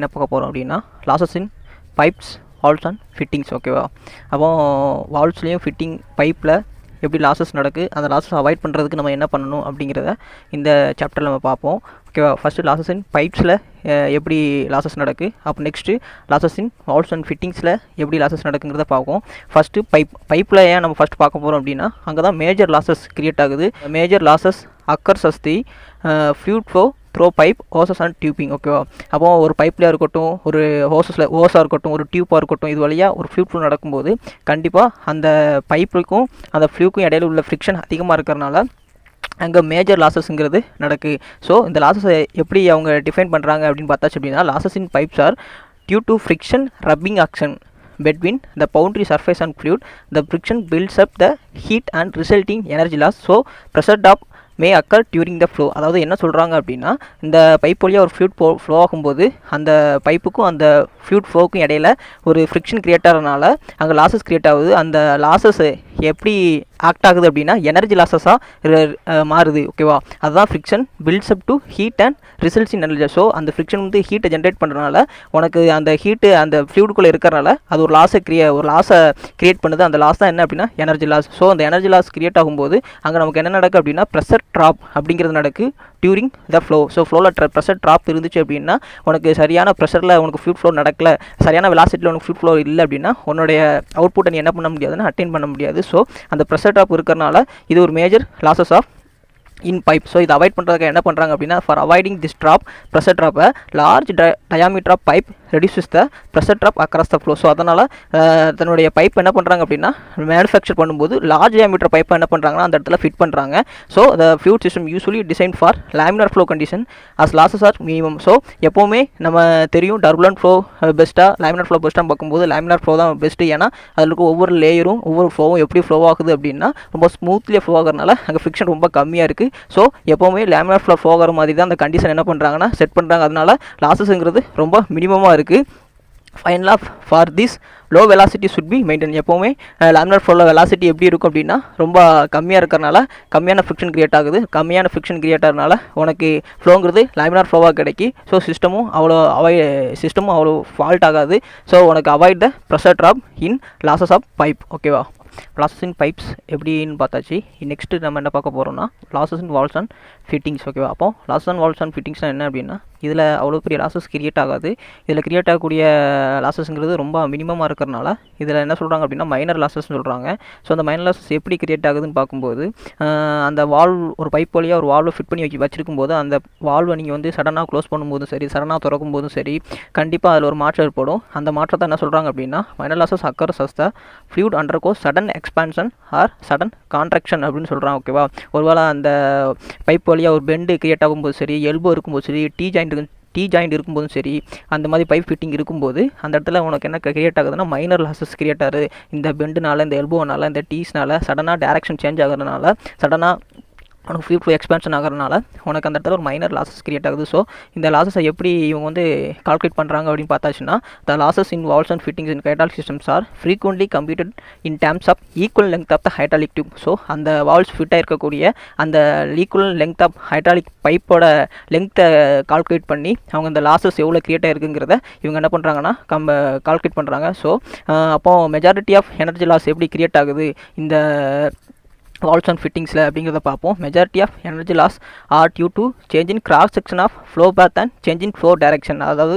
என்ன பார்க்க போகிறோம் அப்படின்னா losses in pipes valves and fittings. ஓகேவா? அப்போ வால்வ்ஸ்லேயும் ஃபிட்டிங் பைப்பில் எப்படி லாசஸ் நடக்கு, அந்த லாசஸ் அவாய்ட் பண்ணுறதுக்கு நம்ம என்ன பண்ணணும் அப்படிங்கிறத இந்த சாப்டரில் நம்ம பார்ப்போம். ஓகேவா? ஃபஸ்ட்டு லாசஸ் இன் பைப்ஸில் எப்படி லாசஸ் நடக்கு, அப்போ next losses in valves and ஃபிட்டிங்ஸில் எப்படி லாசஸ் நடக்குங்கிறத பார்ப்போம். ஃபஸ்ட்டு பைப்பில் ஏன் நம்ம ஃபஸ்ட் பார்க்க போகிறோம் அப்படின்னா அங்கே தான் மேஜர் லாசஸ் க்ரியேட் ஆகுது. Major losses occurs as the fluid flow through pipe hoses and tubing. ஓகேவா? அப்போ ஒரு பைப்லேயே இருக்கட்டும், ஒரு ஹோஸாக இருக்கட்டும், ஒரு டியூப்பாக இருக்கட்டும், இது வழியாக ஒரு ஃப்ளூயிட் ஃப்ளோ நடக்கும்போது கண்டிப்பாக அந்த பைப்புக்கும் அந்த ஃப்ளூக்கும் இடையில உள்ள ஃப்ரிக்ஷன் அதிகமாக இருக்கிறனால அங்கே மேஜர் லாசஸ்ங்கிறது நடக்கு. ஸோ இந்த லாசஸை எப்படி அவங்க டிஃபைன் பண்ணுறாங்க அப்படின்னு பார்த்தாச்சு அப்படின்னா losses in pipes are due to friction rubbing action between the boundary surface and fluid. The friction builds up the heat and resulting energy loss. So pressure drop may occur during the flow. அதாவது என்ன சொல்கிறாங்க அப்படின்னா இந்த pipe வழியாக ஒரு fluid flow ஆகும்போது அந்த பைப்புக்கும் அந்த ஃப்ளூயிட் ஃப்ளோவுக்கும் இடையில ஒரு ஃப்ரிக்ஷன் க்ரியேட் ஆகிறதுனால அங்கே லாசஸ் க்ரியேட் ஆகுது. அந்த லாசஸ் எப்படி ஆக்ட் ஆகுது அப்படின்னா எனர்ஜி லாசஸாக மாறுது. ஓகேவா? அதுதான் friction builds up to heat and results in energy. So அந்த ஃப்ரிக்ஷன் வந்து ஹீட்டை ஜென்ரேட் பண்ணுறதுனால உனக்கு அந்த ஹீட்டு அந்த ஃப்ளூயிடுக்குள்ளே இருக்கிறனால அது ஒரு லாஸை கிரியேட் பண்ணுது. அந்த லாஸ் தான் என்ன அப்படின்னா எனர்ஜி லாஸ். ஸோ அந்த எனர்ஜி லாஸ் கிரியேட் ஆகும்போது அங்கே நமக்கு என்ன நடக்கு அப்படின்னா ப்ரெஷர் ட்ராப் அப்படிங்கிறது நடக்கு டியூரிங் த ஃப்ளோ. ஸோ ஃப்ளோவில் ப்ரெஷர் ட்ராப் இருந்துச்சு அப்படின்னா உனக்கு சரியான ப்ரெஷரில் உனக்கு ஃப்ளூயிட் ஃப்ளோ நடக்கல, சரியான வெலாசிட்டியில் உனக்கு ஃப்ளூயிட் ஃப்ளோ இல்லை அப்படின்னா உன்னுடைய அவுட்புட்டை நீ என்ன பண்ண முடியாதுன்னா அட்டைன் பண்ண முடியாது. ஸோ அந்த ப்ரெஷர் ட்ராப் இருக்கிறனால இது ஒரு major losses of in pipe. So இதை அவாய்ட் பண்ணுறதுக்கு என்ன பண்ணுறாங்க அப்படின்னா for avoiding this drop pressure ட்ராப்பை large diameter of pipe reduces the pressure drop across the flow. So அதனால் தன்னுடைய பைப் என்ன பண்ணுறாங்க அப்படின்னா மேனுஃபேக்சர் பண்ணும்போது லார்ஜ் டயாமீட்டர் பைப்பை என்ன பண்ணுறாங்கன்னா அந்த இடத்துல ஃபிட் பண்ணுறாங்க. So the fluid system usually design for laminar flow condition as losses are minimum. So எப்போவுமே நம்ம தெரியும் டர்புலன்ட் ஃப்ளோ பெஸ்ட்டாக லேமினார் ஃப்ளோ பெஸ்ட்டாக பார்க்கும்போது லேமினார் ஃப்ளோ தான் பெஸ்ட்டு. ஏன்னா அதில் இருக்க ஒவ்வொரு லேயரும் ஒவ்வொரு ஃப்ளோவும் எப்படி ஃப்ளோ ஆகுது அப்படின்னா ரொம்ப ஸ்மூத்லியாக ஃப்ளோ ஆகிறதுனால அங்கே ஃப்ரிக்ஷன் ரொம்ப கம்மியாக இருக்குது. ஸோ எப்போவுமே லேமினார் ஃப்ளோ ஆகிற மாதிரி தான் அந்த கண்டிஷன் என்ன பண்ணுறாங்கன்னா செட் பண்ணுறாங்க. அதனால லாசஸ்ங்கிறது ரொம்ப மினிமமாக இருக்குது. ஃபைனலாக for this low velocity should be maintain. எப்போவுமே லேமினார் ஃப்ளோவில் வெலாசிட்டி எப்படி இருக்கும் அப்படின்னா ரொம்ப கம்மியாக இருக்கிறனால கம்மியான ஃப்ரிக்ஷன் கிரியேட் ஆகுது. கம்மியான ஃப்ரிக்ஷன் கிரியேட் ஆகிறதுனால உனக்கு ஃப்ளோங்கிறது லேமினார் ஃப்ளோவாக கிடைக்கும். ஸோ சிஸ்டமும் அவ்வளோ ஃபால்ட் ஆகாது. ஸோ உனக்கு avoid the pressure drop in losses of pipe. ஓகேவா? லாசஸ் இன் பைப்ஸ் எப்படின்னு பார்த்தாச்சு. நெக்ஸ்ட்டு நம்ம என்ன பார்க்க போகிறோம்னா losses in valves and fittings. ஓகேவா? அப்போ லாசஸ் அண்ட் வால்வ்ஸ் அண்ட் ஃபிட்டிங்ஸ்னால் என்ன அப்படின்னா இதில் அவ்வளோ பெரிய லாசஸ் கிரியேட் ஆகாது. இதில் கிரியேட் ஆகக்கூடிய லாசஸ்ங்கிறது ரொம்ப மினிமமாக இருக்கிறனால இதில் என்ன சொல்கிறாங்க அப்படின்னா மைனர் லாசஸ்ன்னு சொல்கிறாங்க. ஸோ அந்த மைனர் லாசஸ் எப்படி கிரியேட் ஆகுதுன்னு பார்க்கும்போது அந்த வால்வ் ஒரு பைப் வழியாக ஒரு வால்வை ஃபிட் பண்ணி வச்சிருக்கும் போது அந்த வால்வை நீங்கள் வந்து சடனாக க்ளோஸ் பண்ணும்போதும் சரி, சடனாக திறக்கும் போதும் சரி, கண்டிப்பாக அதில் ஒரு மாற்றம் ஏற்படும். அந்த மாற்றத்தை என்ன சொல்கிறாங்க அப்படின்னா minor losses occurs as the fluid undergo sudden expansion or sudden contraction அப்படின்னு சொல்கிறாங்க. ஓகேவா? ஒருவேளை அந்த பைப் வழியாக ஒரு பெண்டு கிரியேட் ஆகும்போது சரி, எல்போ இருக்கும்போது சரி, டீ ஜாயிண்ட் இருக்கும்போதும் சரி, அந்த மாதிரி பைப் ஃபிட்டிங் இருக்கும்போது அந்த இடத்துல உனக்கு என்ன கிரியேட் ஆகுதுன்னா மைனர் லாசஸ் கிரியேட் ஆகுது. இந்த பெண்டுனால, இந்த எல்போனால, இந்த டீஸ்னால சடனாக டேரக்ஷன் சேஞ்ச் ஆகிறதுனால சடனாக உனக்கு ஃப்ளூயிட் ஃப்ளோ எக்ஸ்பான்ஷன் ஆகிறதுனால உனக்கு அந்த இடத்துல ஒரு மைனர் லாசஸ் கிரியேட் ஆகுது. ஸோ இந்த லாசஸை எப்படி இவங்க வந்து கால்குலேட் பண்ணுறாங்க அப்படின்னு பார்த்தாச்சுன்னா the losses in valves and fittings in hydraulic systems are frequently computed in terms of equal length of the hydraulic tube. So அந்த வால்வ்ஸ் ஃபிட்டாக இருக்கக்கூடிய அந்த ஈக்குவல் லெங்த் ஆஃப் ஹைட்ராலிக் பைப்போட லெங்த்தை கால்குலேட் பண்ணி அவங்க அந்த லாசஸ் எவ்வளோ கிரியேட் ஆகிருக்குங்கிறத இவங்க என்ன பண்ணுறாங்கன்னா கால்குலேட் பண்ணுறாங்க. ஸோ அப்போது மெஜாரிட்டி ஆஃப் எனர்ஜி லாஸ் எப்படி கிரியேட் ஆகுது இந்த வால்வ்ஸ் அண்ட் ஃபிட்டிங்ஸில் அப்படிங்கிறத பார்ப்போம். Majority of energy loss are due to change in cross section of flow path and change in flow direction. அதாவது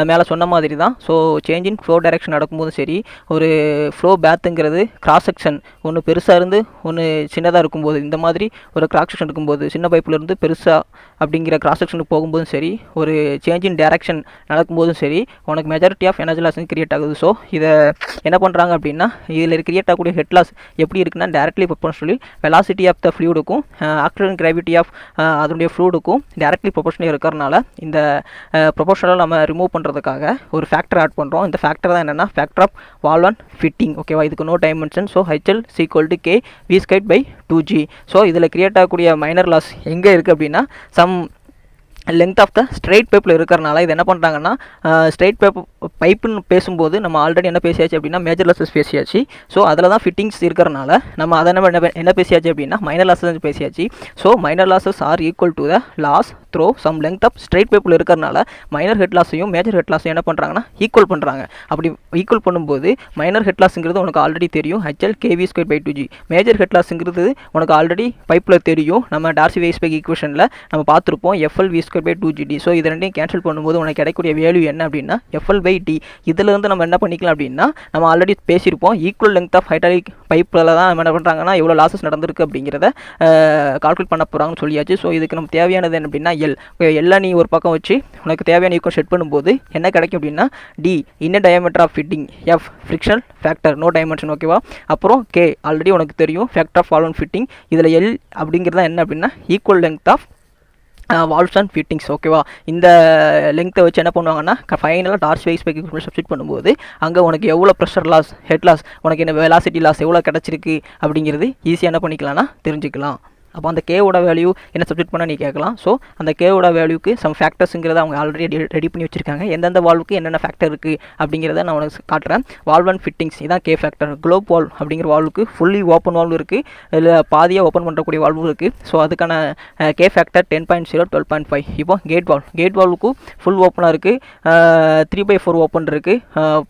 மேலே சொன்ன மாதிரி தான். So change in flow direction நடக்கும்போதும் சரி, ஒரு ஃப்ளோ பேத்துங்கிறது கிராஸ் செக்ஷன் ஒன்று பெருசாக இருந்து ஒன்று சின்னதாக இருக்கும்போது, இந்த மாதிரி ஒரு கிராஸ் செக்ஷன் இருக்கும்போது சின்ன பைப்பிலேருந்து பெருசாக அப்படிங்கிற கிராஸ் செக்ஷனுக்கு போகும்போதும் சரி, ஒரு சேஞ்ச் இன் டைரக்ஷன் நடக்கும்போதும் சரி, உனக்கு majority of energy loss create ஆகுது. ஸோ இதை என்ன பண்ணுறாங்க அப்படின்னா இதில் கிரியேட் ஆகக்கூடிய ஹெட் லாஸ் எப்படி இருக்குன்னா directly proportional velocity of the ஃப்ளூயிடுக்கும் ஆக்சிலரேட்டிங் கிராவிட்டி ஆஃப் அதனுடைய ஃப்ளூயிடுக்கும் டைரக்ட்லி ப்ரொபோர்ஷனலாக இருக்கிறனால இந்த ப்ரொபோர்ஷனலாக நம்ம ரிமூவ் பண்ணுறதுக்காக ஒரு ஃபேக்டர் ஆட் பண்ணுறோம். இந்த ஃபேக்டர் தான் என்னென்னா factor of valve and fitting. ஓகேவா? இதுக்கு no dimension. So HL = K V²/2G. So இதில் கிரியேட் ஆகக்கூடிய மைனர் லாஸ் எங்கே இருக்குது அப்படின்னா லெங்த் ஆஃப் த ஸ்ட்ரெயிட் பைப்பில் இருக்கிறனால இது என்ன பண்ணுறாங்கன்னா ஸ்ட்ரெயிட் பைப் பைப்புன்னு பேசும்போது நம்ம ஆல்ரெடி என்ன பேசியாச்சு அப்படின்னா மேஜர் லாஸஸ் பேசியாச்சு. ஸோ அதில் தான் ஃபிட்டிங்ஸ் இருக்கிறனால நம்ம அதை என்ன பேசியாச்சு அப்படின்னா மைனர் லாஸஸ் பேசியாச்சு. So minor losses are equal to the loss through some length of straight பைப்பில் இருக்கிறனால மைனர் ஹெட் லாஸையும் மேஜர் ஹெட் லாஸையும் என்ன பண்ணுறாங்கன்னா ஈக்குவல் பண்ணுறாங்க. அப்படி ஈக்குவல் பண்ணும்போது மைனர் ஹெட் லாஸுங்கிறது உனக்கு ஆல்ரெடி தெரியும், HL KV²/2G. மேஜர் ஹெட் லாஸுங்கிறது உனக்கு ஆல்ரெடி பைப்பில் தெரியும், நம்ம டார்சி-வெய்ஸ்பெக் ஈக்குவேஷனில் நம்ம பார்த்துருப்போம், FL_V²/2GD. ஸோ இது ரெண்டையும் கேன்சல் பண்ணும்போது உனக்கு கிடைக்கக்கூடிய வேல்யூ என்ன அப்படின்னா FL/D. இதிலிருந்து நம்ம என்ன பண்ணிக்கலாம் அப்படின்னா நம்ம ஆல்ரெடி பேசியிருப்போம், ஈக்குவல் லெங்த் ஆஃப் ஹைட்ராலிக் பைப்பில் தான் நம்ம என்ன பண்ணுறாங்கன்னா எவ்வளோ லாஸஸ் நடந்திருக்கு அப்படிங்கிறத கால்குலேட் பண்ண போகிறாங்கன்னு சொல்லியாச்சு. ஸோ இதுக்கு நம்ம தேவையானது என்ன அப்படின்னா எல்லாம் நீ ஒரு பக்கம் வச்சு உனக்கு தேவையான ஈக்குவல் செட் பண்ணும்போது என்ன கிடைக்கும் அப்படின்னா D inner diameter of fitting, F frictional factor no dimension, ஓகேவா. அப்புறம் K ஆல்ரெடி உனக்கு தெரியும் factor of valve and fitting. இதில் L அப்படிங்கிறது என்ன அப்படின்னா equal length of valves and fittings, ஓகேவா. இந்த லெங்த்தை வச்சு என்ன பண்ணுவாங்கன்னா ஃபைனலாக டார்சி-வெய்ஸ்பெக் ஈக்குவேஷன் சப்ஸ்டிட் பண்ணும்போது அங்கே உனக்கு எவ்வளோ ப்ரெஷர் லாஸ், ஹெட் லாஸ், உனக்கு என்ன வெலாசிட்டி லாஸ் எவ்வளோ கிடச்சிருக்கு அப்படிங்கிறது ஈஸியாக என்ன பண்ணிக்கலாம்னா தெரிஞ்சுக்கலாம். அப்போ அந்த கேவோட வேல்யூ என்ன சப்ஜெக்ட் பண்ணால் நீ கேட்கலாம். ஸோ அந்த கேவோட வேல்யூக்கு சம் ஃபேக்டர்ஸுங்கிறத அவங்க ஆல்ரெடி ரெடி பண்ணி வச்சுருக்காங்க. எந்தெந்த வால்வுக்கு என்னென்ன ஃபேக்டர் இருக்குது அப்படிங்கிறத நான் உனக்கு காட்டுறேன். வால்வ் அண்ட் ஃபிட்டிங்ஸ் இதான் கே ஃபேக்டர். குளோப் வால்வ் அப்படிங்கிற வால்வுக்கு ஃபுல்லி ஓப்பன் வால்வ் இருக்குது, இதில் பாதியாக ஓப்பன் பண்ணுறக்கூடிய வால்வு இருக்குது. ஸோ அதுக்கான கே ஃபேக்டர் 10.0 12.5. இப்போ கேட் வால்வுக்கு ஃபுல் ஓப்பனாக இருக்குது, 3/4 ஓப்பன் இருக்குது,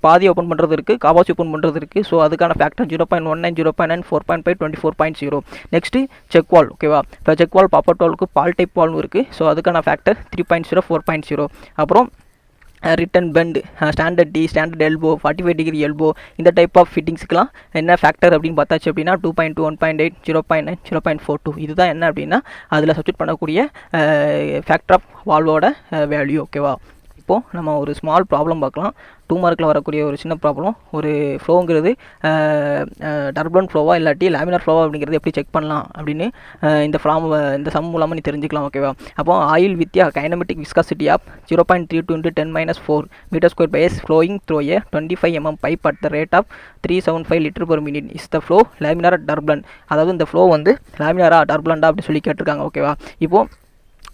பாதி ஓப்பன் பண்ணுறது இருக்குது, காபாசி ஓப்பன் பண்ணுறது இருக்குது. ஸோ அதுக்கான ஃபேக்டர் 0.19 0.9 4.5 24.0. நெக்ஸ்ட்டு செக் வால்வ், ஓகேவா. இப்போ செக் வால்வ் பாப்பர் வால்வுக்கு பால் டைப் வால்வ் இருக்குது. ஸோ அதுக்கான ஃபேக்டர் 3.0 4.0. அப்புறம் return bend, standard tee, standard elbow, 45 degree elbow, இந்த டைப் ஆஃப் ஃபிட்டிங்ஸ்க்குலாம் என்ன ஃபேக்டர் அப்படின்னு பார்த்தாச்சு அப்படின்னா 2.2 1.8 0.9 0.42. இதுதான் என்ன அப்படின்னா அதில் சப்ஸ்டிட் பண்ணக்கூடிய ஃபேக்டர் ஆஃப் வால்வோட வேல்யூ, ஓகேவா. இப்போது நம்ம ஒரு ஸ்மால் ப்ராப்ளம் பார்க்கலாம். 2 மார்க்கில் வரக்கூடிய ஒரு சின்ன ப்ராப்ளம். ஒரு ஃப்ளோங்கிறது டர்புலன்ட் ஃப்ளோவா இல்லாட்டி லேமினார் ஃப்ளோவா அப்படிங்கிறது எப்படி செக் பண்ணலாம் அப்படின்னு இந்த சம் மூலமாக நீ தெரிஞ்சுக்கலாம், ஓகேவா. அப்போ oil with kinematic viscosity of 0.32 × 10⁻⁴ m²/s flowing through a 25 mm pipe at the rate of 375 L/min is the flow laminar turbulent. அதாவது இந்த ஃப்ளோ வந்து லேமினாரா டர்புலண்டா அப்படி சொல்லி கேட்டிருக்காங்க, ஓகேவா. இப்போது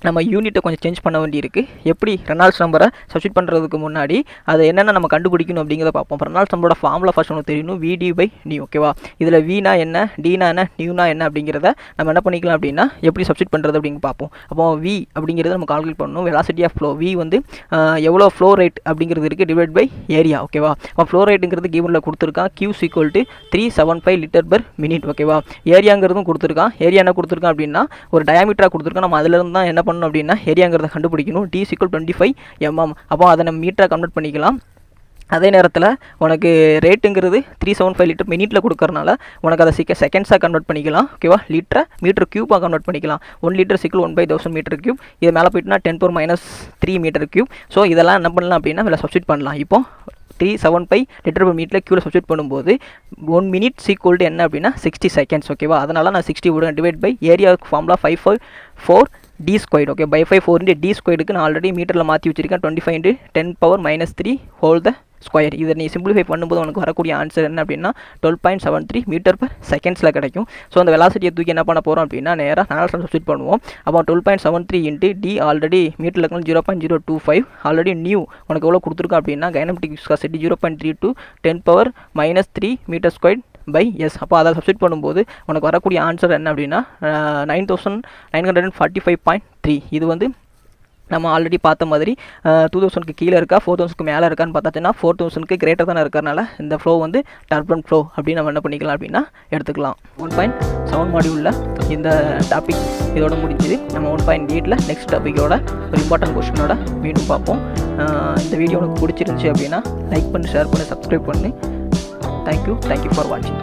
நம்ம யூனிட்டை கொஞ்சம் சேஞ்ச் பண்ண வேண்டியிருக்கு. எப்படி ரெனால்ட்ஸ் நம்பரை சப்ஸ்டிட் பண்ணுறதுக்கு முன்னாடி அதை என்னென்ன நம்ம கண்டுபிடிக்கணும் அப்படிங்கிறத பார்ப்போம். ரெனால்ட்ஸ் நம்பரோட ஃபார்முலா ஃபர்ஸ்ட் ஒன்று தெரியணும், VD/d, ஓகேவா. இதில் வினா என்ன, டினா என்ன, நியூனா என்ன அப்படிங்கிறத நம்ம என்ன பண்ணிக்கலாம் அப்படின்னா எப்படி சப்ஸ்டிட் பண்ணுறது அப்படின்னு பார்ப்போம். அப்போ V அப்படிங்கிறத நம்ம கால்குலேட் பண்ணணும். வெலாசிட்டி ஆஃப் ஃப்ளோ V வந்து எவ்வளோ ஃப்ளோ ரேட் அப்படிங்கிறது இருக்குது டிவைட் பை ஏரியா, ஓகேவா. அப்போ ஃப்ளோ ரேட்டுங்கிறது கிவனில் கொடுத்துருக்கான், Q = 375 L/min, ஓகேவா. ஏரியாங்கிறதும் கொடுத்துருக்கான். ஏரியா என்ன கொடுத்துருக்கான் அப்படின்னா ஒரு டயாமீட்டராக கொடுத்துருக்கான். நம்ம அதிலிருந்து தான் என்ன பண்ணணும் அப்படின்னா ஏரியாங்கிறத கண்டுபிடிக்கணும். D = 25 mm. அப்போ அதை நம்ம மீட்டராக கன்வெர்ட் பண்ணிக்கலாம். அதே நேரத்தில் உனக்கு ரேட்டுங்கிறது 375 லிட்டர் மினிட்டில் கொடுக்கறனால உனக்கு அதை செகண்ட்ஸாக கன்வெர்ட் பண்ணிக்கலாம், ஓகேவா. லிட்டரை மீட்டர் க்யூப்பாக கன்வெர்ட் பண்ணிக்கலாம். 1 லிட்டர் = 1/1000 மீட்டர் க்யூப். இது மேலே போயிட்டுனா 10⁻³ மீட்டர் க்யூப். ஸோ இதெல்லாம் என்ன பண்ணலாம் அப்படின்னா இதில் சப்ஸ்டிட் பண்ணலாம். இப்போ 375 L/min க்யூவில் சப்ஸ்டிட் பண்ணும்போது 1 minute = என்ன அப்படின்னா 60 seconds, ஓகேவா. அதனால் நான் 60 விடுவேன். டிவைட் பை ஏரியாவுக்கு ஃபார்முலா 5/4 D², ஓகே. by/4 × D²க்கு நான் ஆல்ரெடி மீட்டரில் மாற்றி வச்சிருக்கேன். 25 × 10⁻³ இதை நீ சிம்பிளிஃபை பண்ணும்போது உனக்கு வரக்கூடிய ஆன்சர் என்ன அப்படின்னா 12.73 மீட்டர்/செகண்ட்ஸில் கிடைக்கும். ஸோ அந்த வெலாசிட்டியை தூக்கி என்ன பண்ண போகிறோம் அப்படின்னா நேராக ரெனால்ட்ஸ் சப்ஸ்டிட் பண்ணுவோம். அப்போ 12.73 × D ஆல்ரெடி மீட்டரில் இருக்கணும் 0.025. ஆல்ரெடி நியூ உனக்கு எவ்வளோ கொடுத்துருக்கோம் அப்படின்னா கைனமெட்டிக் விஸ்காசிட்டி 0.32 10⁻³ மீட்டர்²/s. அப்போ அதை சப்ஸ்டிட் பண்ணும்போது உனக்கு வரக்கூடிய ஆன்சர் என்ன அப்படின்னா 9945.3. இது வந்து நம்ம ஆல்ரெடி பார்த்த மாதிரி 2000க்கு கீழே இருக்கா 4000க்கு மேலே இருக்கான்னு பார்த்தாச்சுன்னா 4000க்கு கிரேட்டர் தானே இருக்கிறனால இந்த ஃப்ளோ வந்து டர்புலன்ட் ஃப்ளோ அப்படின்னு நம்ம என்ன பண்ணிக்கலாம் அப்படின்னா எடுத்துக்கலாம். 1.7 மாடியூலில் இந்த டாபிக் இதோட முடிஞ்சுது. நம்ம 1.8ல் நெக்ஸ்ட் டாப்பிக்கோட ஒரு இம்பார்ட்டன்ட் கொஸ்டினோட மீண்டும் பார்ப்போம். இந்த வீடியோ உனக்கு பிடிச்சிருந்துச்சி அப்படின்னா லைக் பண்ணி, ஷேர் பண்ணி, சப்ஸ்கிரைப் பண்ணி. தேங்க்யூ ஃபார் வாட்சிங்.